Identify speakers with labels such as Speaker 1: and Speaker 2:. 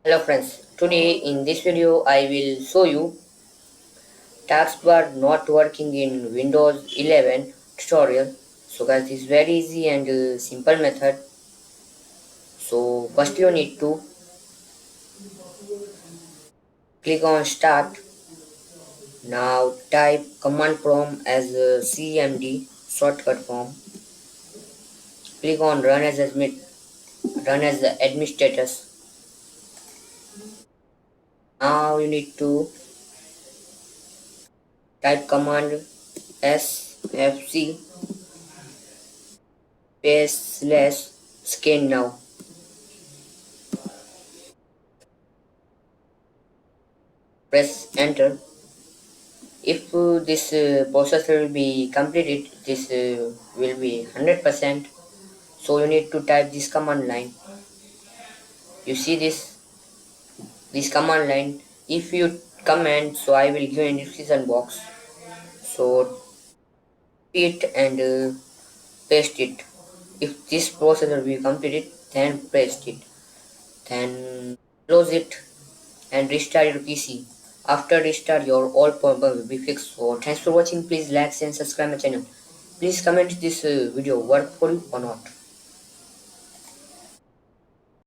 Speaker 1: Hello friends, today in this video I will show you Taskbar not working in Windows 11 tutorial. So guys, this is very easy and simple method. So first you need to click on start. Now type command prompt as CMD shortcut form. Click on run as the admin status. Now you need to type command SFC space slash scan now. Press enter. If this processor will be completed, this will be 100%. So you need to type this command line. You see this command line. If you comment, so I will give in description box. So it and paste it. If this processor will be completed, then paste it. Then close it and restart your PC. After restart, your all problem will be fixed. So thanks for watching. Please like and subscribe my channel. Please comment this video work for you or not.